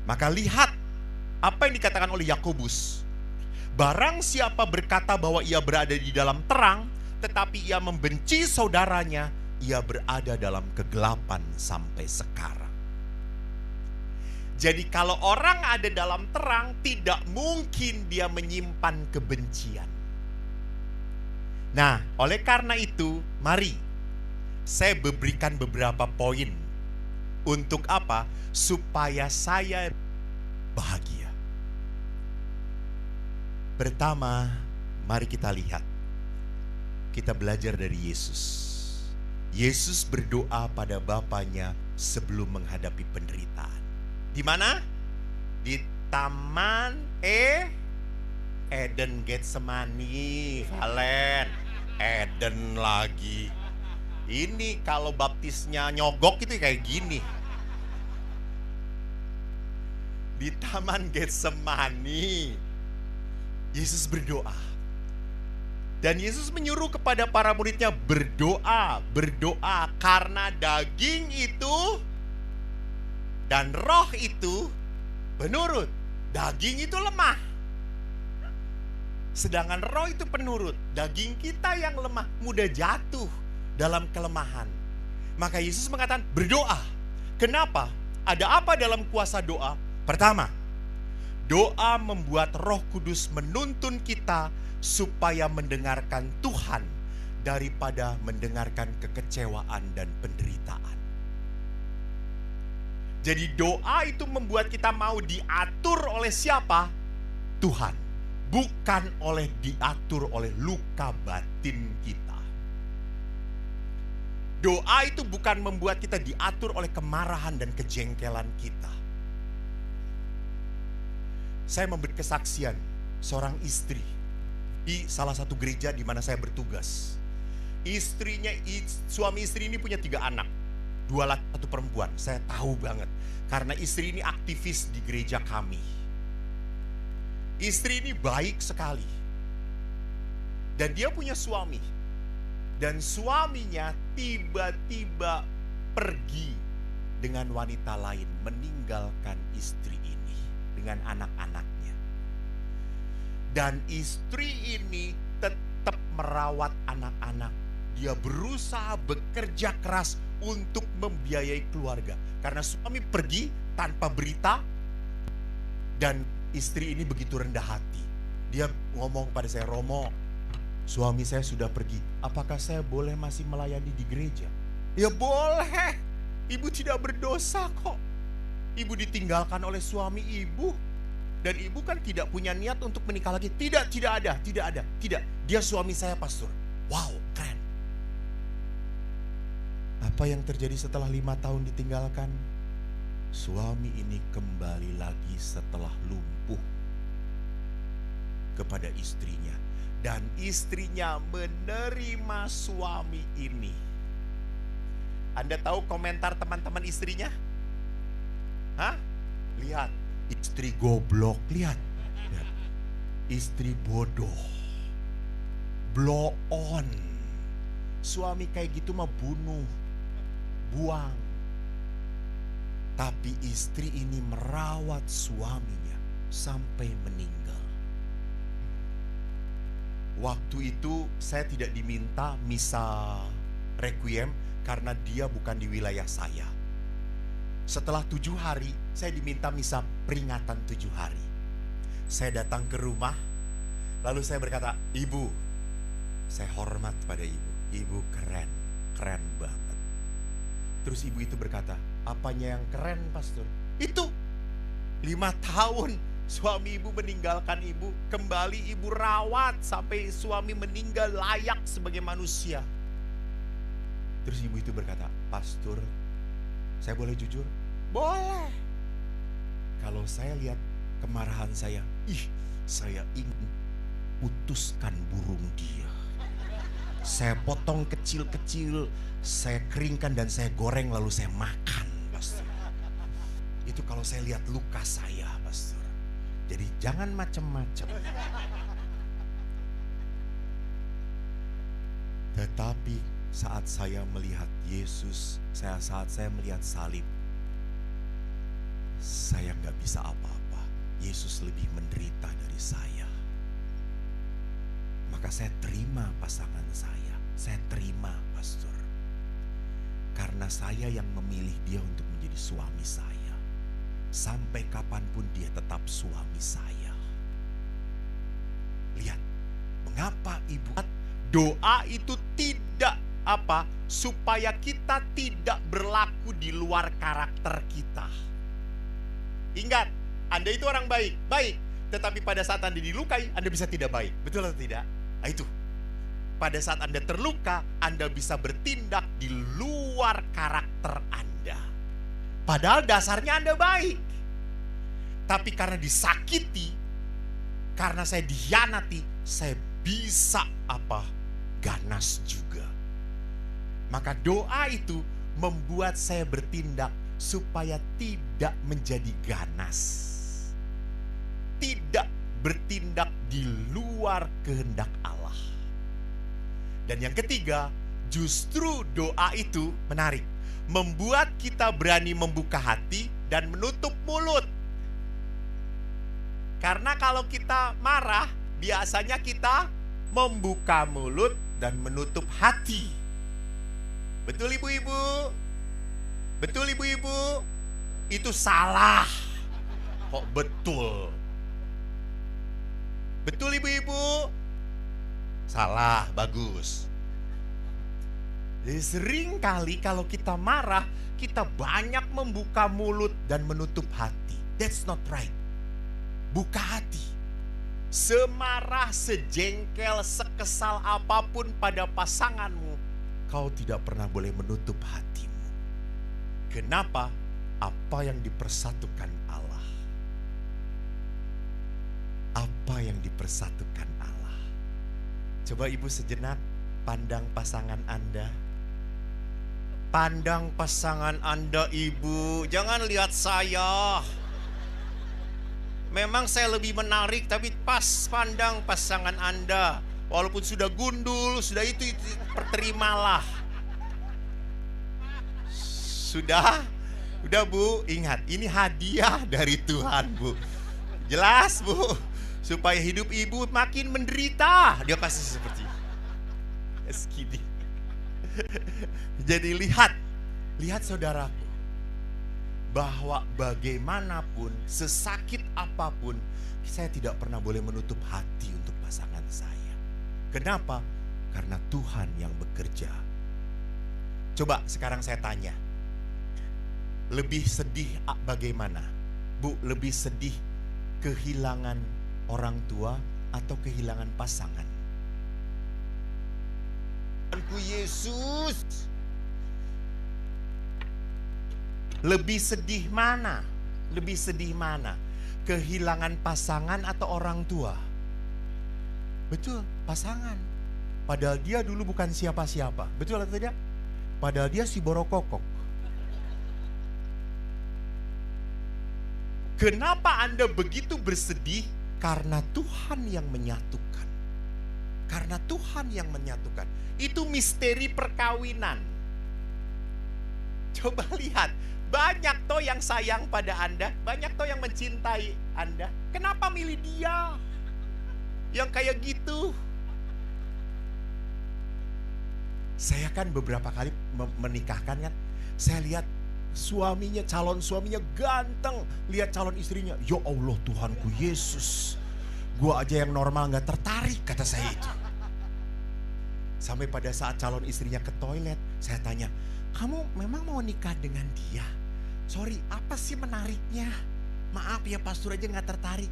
Maka lihat apa yang dikatakan oleh Yakobus. Barang siapa berkata bahwa ia berada di dalam terang, tetapi ia membenci saudaranya, ia berada dalam kegelapan sampai sekarang. Jadi kalau orang ada dalam terang, tidak mungkin dia menyimpan kebencian. Nah, oleh karena itu, mari saya berikan beberapa poin. Untuk apa? Supaya saya bahagia. Pertama, mari kita lihat. Kita belajar dari Yesus. Yesus berdoa pada Bapanya sebelum menghadapi penderitaan. Di mana? Di Taman Eden Getsemani. Valen, Eden lagi. Ini kalau baptisnya nyogok itu kayak gini. Di Taman Getsemani, Yesus berdoa. Dan Yesus menyuruh kepada para muridnya berdoa, berdoa karena daging itu dan roh itu penurut. Daging itu lemah, sedangkan roh itu penurut. Daging kita yang lemah mudah jatuh dalam kelemahan. Maka Yesus mengatakan berdoa. Kenapa? Ada apa dalam kuasa doa? Pertama, doa membuat Roh Kudus menuntun kita supaya mendengarkan Tuhan daripada mendengarkan kekecewaan dan penderitaan. Jadi doa itu membuat kita mau diatur oleh siapa? Tuhan. Bukan diatur oleh luka batin kita. Doa itu bukan membuat kita diatur oleh kemarahan dan kejengkelan kita. Saya memberi kesaksian seorang istri di salah satu gereja di mana saya bertugas. Suami istri ini punya 3 anak, 2 laki 1 perempuan. Saya tahu banget karena istri ini aktivis di gereja kami. Istri ini baik sekali dan dia punya suami, dan suaminya tiba-tiba pergi dengan wanita lain, meninggalkan istri ini dengan anak-anaknya. Dan istri ini tetap merawat anak-anak. Dia berusaha bekerja keras untuk membiayai keluarga. Karena suami pergi tanpa berita, dan istri ini begitu rendah hati. Dia ngomong pada saya, Romo, suami saya sudah pergi. Apakah saya boleh masih melayani di gereja? Ya boleh. Ibu tidak berdosa kok. Ibu ditinggalkan oleh suami ibu. Dan ibu kan tidak punya niat untuk menikah lagi. Tidak ada. Dia suami saya, pastor. Wow, keren. Apa yang terjadi setelah 5 tahun ditinggalkan? Suami ini kembali lagi setelah lumpuh kepada istrinya. Dan istrinya menerima suami ini. Anda tahu komentar teman-teman istrinya? Hah? Lihat, istri goblok, lihat. Istri bodoh, blow on. Suami kayak gitu mah bunuh, buang. Tapi istri ini merawat suaminya sampai meninggal. Waktu itu saya tidak diminta misa requiem karena dia bukan di wilayah saya. Setelah 7 hari, saya diminta misa peringatan 7 hari. Saya datang ke rumah, lalu saya berkata, Ibu, saya hormat pada ibu. Ibu keren, keren banget. Terus ibu itu berkata, apanya yang keren, pastor? Itu 5 tahun suami ibu meninggalkan ibu, kembali ibu rawat sampai suami meninggal layak sebagai manusia. Terus ibu itu berkata, pastor, saya boleh jujur? Boleh. Kalau saya lihat kemarahan saya, saya ingin putuskan burung dia. Saya potong kecil-kecil, saya keringkan dan saya goreng lalu saya makan, pastor. Itu kalau saya lihat luka saya, pastor. Jadi jangan macam-macam. Tetapi saat saya melihat Yesus, saat saya melihat salib, Saya nggak bisa apa-apa. Yesus lebih menderita dari saya. Maka saya terima pasangan saya. Saya terima pastor. Karena saya yang memilih dia untuk menjadi suami saya. Sampai kapanpun dia tetap suami saya. Lihat, mengapa ibu doa itu tidak apa? Supaya kita tidak berlaku di luar karakter kita. Ingat, Anda itu orang baik, tetapi pada saat Anda dilukai, Anda bisa tidak baik. Betul atau tidak? Nah, itu. Pada saat Anda terluka, Anda bisa bertindak di luar karakter Anda. Padahal dasarnya Anda baik. Tapi karena disakiti, karena saya dikhianati, saya bisa apa? Ganas juga. Maka doa itu membuat saya bertindak supaya tidak menjadi ganas. Tidak bertindak di luar kehendak Allah. Dan yang ketiga, justru doa itu menarik. Membuat kita berani membuka hati dan menutup mulut. Karena kalau kita marah, biasanya kita membuka mulut dan menutup hati. Betul ibu-ibu? Betul ibu-ibu? Itu salah. Kok betul? Betul ibu-ibu? Salah, bagus. Jadi sering kali kalau kita marah, kita banyak membuka mulut dan menutup hati. That's not right. Buka hati. Semarah, sejengkel, sekesal apapun pada pasanganmu, kau tidak pernah boleh menutup hatimu. Kenapa? Apa yang dipersatukan Allah. Apa yang dipersatukan Allah. Coba ibu sejenak pandang pasangan Anda. Pandang pasangan Anda ibu. Jangan lihat saya. Memang saya lebih menarik, tapi pas pandang pasangan Anda. Walaupun sudah gundul, sudah itu perterimalah. Sudah bu, ingat ini hadiah dari Tuhan bu. Jelas bu. Supaya hidup ibu makin menderita. Dia pasti seperti Eskidi. Jadi lihat saudaraku, bahwa bagaimanapun, sesakit apapun, saya tidak pernah boleh menutup hati untuk pasangan saya. Kenapa? Karena Tuhan yang bekerja. Coba sekarang saya tanya, lebih sedih bagaimana? Bu, lebih sedih kehilangan orang tua atau kehilangan pasangan? Tuhanku Yesus, lebih sedih mana? Lebih sedih mana? Kehilangan pasangan atau orang tua? Betul, pasangan. Padahal dia dulu bukan siapa-siapa. Betul atau tidak? Padahal dia si borokokok. Kenapa Anda begitu bersedih? Karena Tuhan yang menyatukan. Karena Tuhan yang menyatukan. Itu misteri perkawinan. Coba lihat, banyak toh yang sayang pada Anda, banyak toh yang mencintai Anda. Kenapa milih dia? Yang kayak gitu. Saya kan beberapa kali menikahkan kan, saya lihat suaminya, calon suaminya ganteng. Lihat calon istrinya, ya Allah Tuhanku Yesus, gua aja yang normal gak tertarik, kata saya itu. Sampai pada saat calon istrinya ke toilet, saya tanya, kamu memang mau nikah dengan dia? Sorry, apa sih menariknya? Maaf ya pastor aja gak tertarik.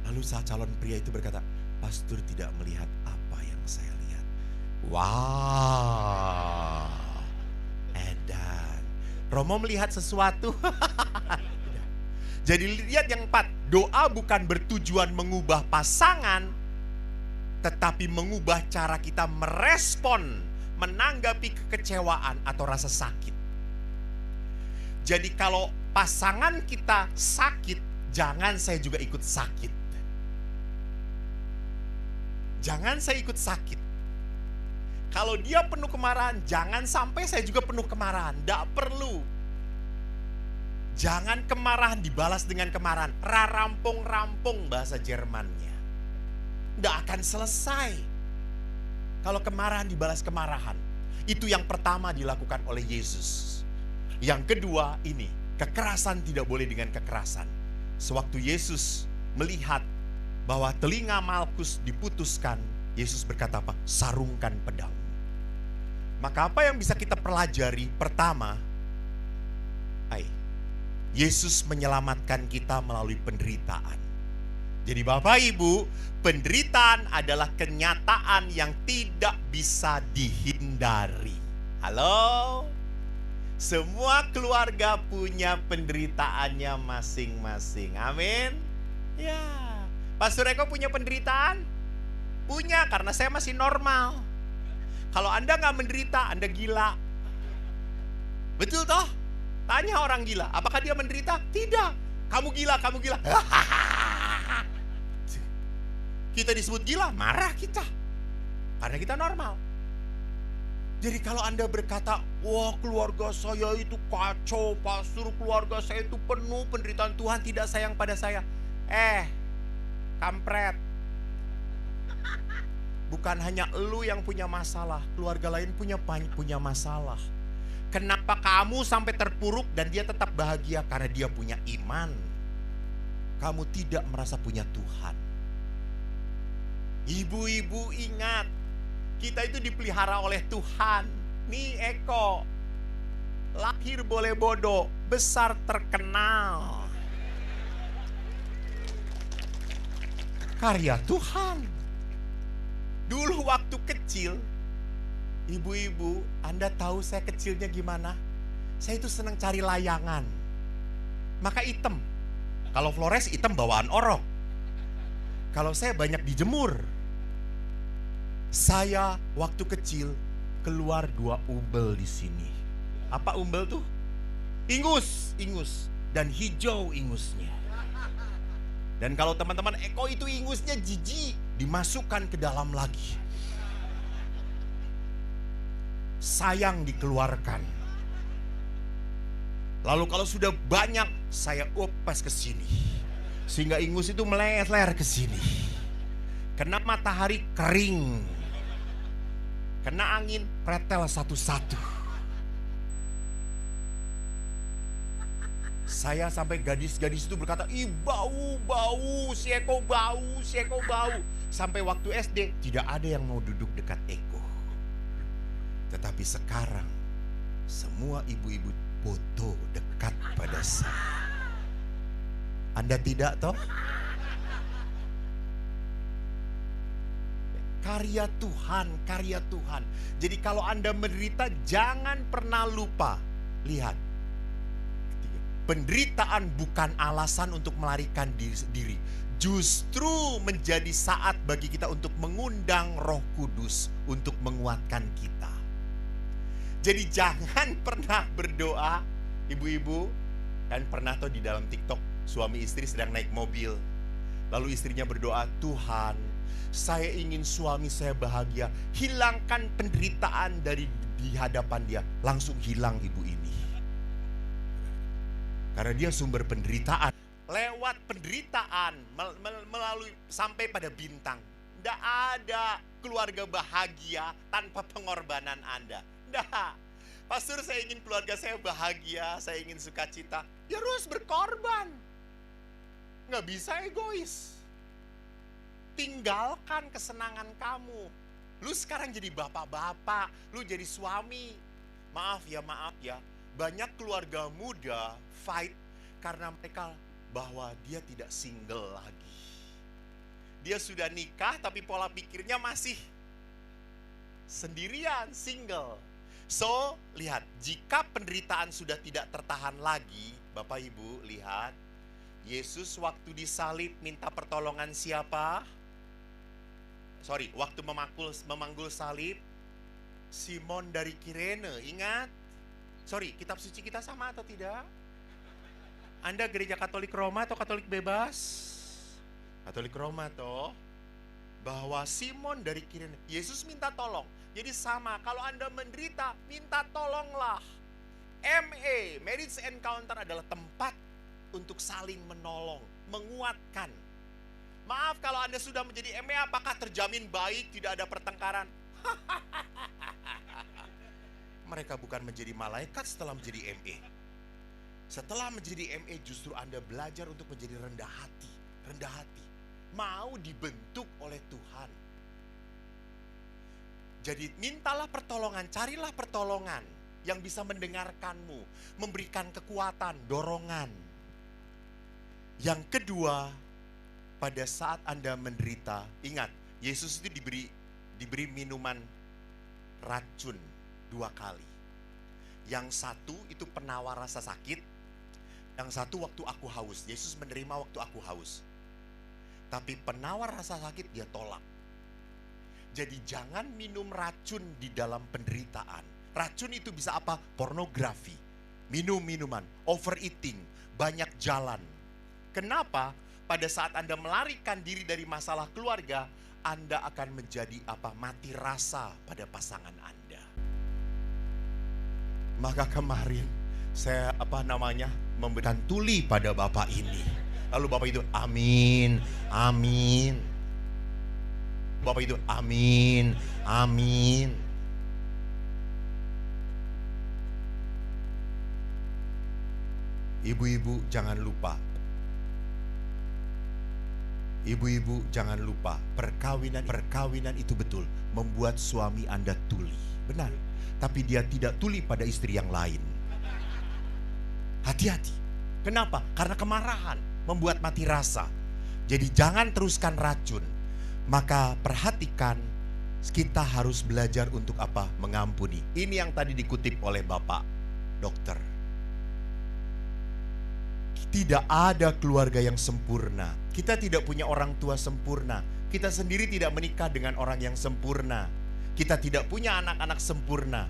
Lalu saat calon pria itu berkata, pastor tidak melihat apa yang saya lihat. Wow, edan. Romo melihat sesuatu. Jadi lihat yang 4, doa bukan bertujuan mengubah pasangan, tetapi mengubah cara kita merespon, menanggapi kekecewaan atau rasa sakit. Jadi kalau pasangan kita sakit, jangan saya juga ikut sakit. Jangan saya ikut sakit. Kalau dia penuh kemarahan, jangan sampai saya juga penuh kemarahan. Tidak perlu. Jangan kemarahan dibalas dengan kemarahan. Rarampung-rampung bahasa Jermannya. Nggak akan selesai kalau kemarahan dibalas kemarahan. Itu yang pertama dilakukan oleh Yesus. Yang kedua ini, kekerasan tidak boleh dengan kekerasan. Sewaktu Yesus melihat bahwa telinga Malkus diputuskan, Yesus berkata apa? Sarungkan pedang. Maka apa yang bisa kita pelajari? Pertama, Yesus menyelamatkan kita melalui penderitaan. Jadi Bapak Ibu, penderitaan adalah kenyataan yang tidak bisa dihindari. Halo? Semua keluarga punya penderitaannya masing-masing. Amin. Ya. Pastor Eko punya penderitaan? Punya, karena saya masih normal. Kalau Anda nggak menderita, Anda gila. Betul toh? Tanya orang gila, apakah dia menderita? Tidak. Kamu gila, kamu gila. Kita disebut gila, marah kita. Karena kita normal. Jadi kalau Anda berkata, wah keluarga saya itu kacau, pastor, keluarga saya itu penuh penderitaan, Tuhan tidak sayang pada saya. Kampret. Bukan hanya elu yang punya masalah, keluarga lain punya masalah. Kenapa kamu sampai terpuruk dan dia tetap bahagia? Karena dia punya iman. Kamu tidak merasa punya Tuhan. Ibu-ibu ingat, kita itu dipelihara oleh Tuhan. Nih Eko, lahir boleh bodoh, besar terkenal. Karya Tuhan. Dulu waktu kecil, ibu-ibu, Anda tahu saya kecilnya gimana? Saya itu senang cari layangan. Maka hitam. Kalau Flores hitam bawaan orok. Kalau saya banyak dijemur. Saya waktu kecil keluar 2 umbel di sini. Apa umbel tuh? Ingus dan hijau ingusnya. Dan kalau teman-teman Eko itu ingusnya jijik, dimasukkan ke dalam lagi. Sayang dikeluarkan. Lalu kalau sudah banyak, saya upas ke sini. Sehingga ingus itu meleler ke sini. Kena matahari kering. Kena angin pretel satu-satu. Saya sampai gadis-gadis itu berkata, ih bau, si Eko bau. Sampai waktu SD, tidak ada yang mau duduk dekat Eko. Tetapi sekarang, semua ibu-ibu foto dekat pada saya. Anda tidak toh? Karya Tuhan. Jadi kalau Anda menderita, jangan pernah lupa. Lihat. Penderitaan bukan alasan untuk melarikan diri. Justru menjadi saat bagi kita untuk mengundang Roh Kudus untuk menguatkan kita. Jadi jangan pernah berdoa, ibu-ibu, kan pernah tuh di dalam TikTok suami istri sedang naik mobil. Lalu istrinya berdoa, Tuhan, saya ingin suami saya bahagia. Hilangkan penderitaan dari di hadapan dia. Langsung hilang ibu ini. Karena dia sumber penderitaan. Lewat penderitaan melalui sampai pada bintang. Tidak ada keluarga bahagia tanpa pengorbanan Anda. Tidak. Pastor, saya ingin keluarga saya bahagia, saya ingin sukacita. Ya harus berkorban. Nggak bisa egois. Tinggalkan kesenangan kamu. Lu sekarang jadi bapak-bapak, lu jadi suami. Maaf ya. Banyak keluarga muda fight karena mereka bahwa dia tidak single lagi. Dia sudah nikah tapi pola pikirnya masih sendirian, single. So, lihat, jika penderitaan sudah tidak tertahan lagi, Bapak Ibu, lihat, Yesus waktu disalib minta pertolongan siapa? Waktu memanggul salib, Simon dari Kirene, ingat? Kitab suci kita sama atau tidak? Anda gereja Katolik Roma atau Katolik bebas? Katolik Roma toh. Bahwa Simon dari Kirene, Yesus minta tolong. Jadi sama, kalau Anda menderita, minta tolonglah. ME, Marriage Encounter adalah tempat untuk saling menolong, menguatkan. Maaf kalau Anda sudah menjadi ME, apakah terjamin baik, tidak ada pertengkaran? Mereka bukan menjadi malaikat setelah menjadi ME. Setelah menjadi ME justru Anda belajar untuk menjadi rendah hati. Rendah hati. Mau dibentuk oleh Tuhan. Jadi mintalah pertolongan, carilah pertolongan yang bisa mendengarkanmu, memberikan kekuatan, dorongan. Yang kedua, pada saat Anda menderita, ingat, Yesus itu diberi minuman racun 2 kali. Yang satu itu penawar rasa sakit, yang satu waktu aku haus. Yesus menerima waktu aku haus. Tapi penawar rasa sakit dia tolak. Jadi jangan minum racun di dalam penderitaan. Racun itu bisa apa? Pornografi, minum-minuman, overeating, banyak jalan. Kenapa? Pada saat Anda melarikan diri dari masalah keluarga, Anda akan menjadi apa? Mati rasa pada pasangan Anda. Maka kemarin saya memberikan tuli pada Bapak ini. Lalu Bapak itu amin, amin. Bapak itu amin, amin. Ibu-ibu jangan lupa. Ibu-ibu jangan lupa, perkawinan itu betul membuat suami Anda tuli. Benar. Tapi dia tidak tuli pada istri yang lain. Hati-hati. Kenapa? Karena kemarahan membuat mati rasa. Jadi jangan teruskan racun. Maka perhatikan, kita harus belajar untuk apa? Mengampuni. Ini yang tadi dikutip oleh Bapak dokter. Tidak ada keluarga yang sempurna. Kita tidak punya orang tua sempurna. Kita sendiri tidak menikah dengan orang yang sempurna. Kita tidak punya anak-anak sempurna.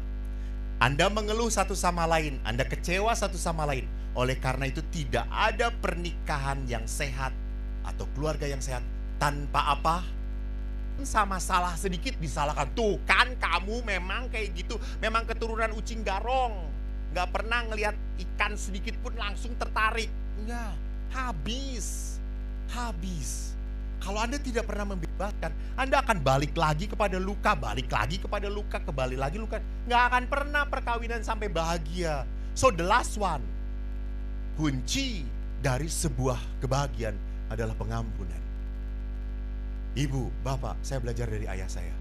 Anda mengeluh satu sama lain, Anda kecewa satu sama lain. Oleh karena itu tidak ada pernikahan yang sehat atau keluarga yang sehat tanpa apa? Sama salah sedikit disalahkan. Tuh kan kamu memang kayak gitu, memang keturunan ucing garong, gak pernah ngelihat ikan sedikit pun langsung tertarik. Enggak, habis. Kalau Anda tidak pernah membebaskan, Anda akan balik lagi kepada luka, kembali lagi luka. Nggak akan pernah perkawinan sampai bahagia. So the last one, kunci dari sebuah kebahagiaan adalah pengampunan. Ibu, Bapak, saya belajar dari ayah saya.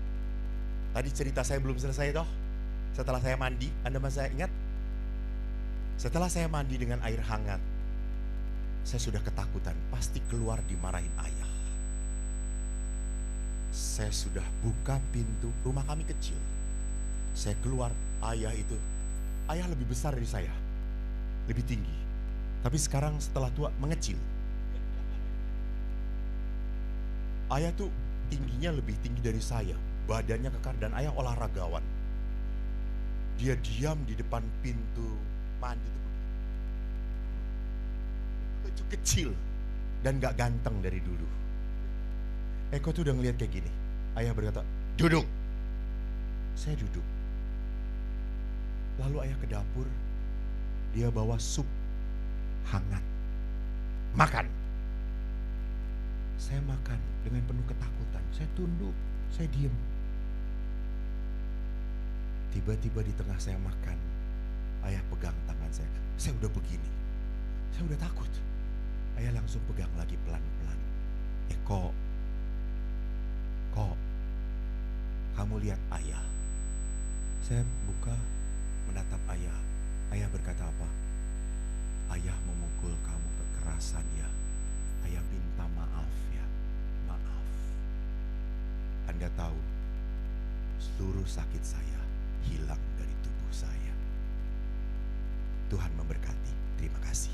Tadi cerita saya belum selesai toh. Setelah saya mandi, Anda masih ingat? Setelah saya mandi dengan air hangat, saya sudah ketakutan, pasti keluar dimarahin ayah. Saya sudah buka pintu, rumah kami kecil. Saya keluar, ayah lebih besar dari saya, lebih tinggi. Tapi sekarang setelah tua mengecil. Ayah tuh tingginya lebih tinggi dari saya, badannya kekar, dan ayah olahragawan. Dia diam di depan pintu mandi tuh, lucu kecil dan gak ganteng dari dulu. Eko tuh udah ngeliat kayak gini. Ayah berkata, duduk. Saya duduk. Lalu ayah ke dapur, dia bawa sup hangat. Makan. Saya makan dengan penuh ketakutan. Saya tunduk, saya diem. Tiba-tiba di tengah saya makan, ayah pegang tangan saya. Saya udah begini, saya udah takut. Ayah langsung pegang lagi pelan-pelan. Kok kamu lihat ayah? Saya buka, menatap ayah. Ayah berkata apa? Ayah memukul kamu kekerasan ya. Ayah minta maaf ya. Maaf. Anda tahu, seluruh sakit saya hilang dari tubuh saya. Tuhan memberkati. Terima kasih.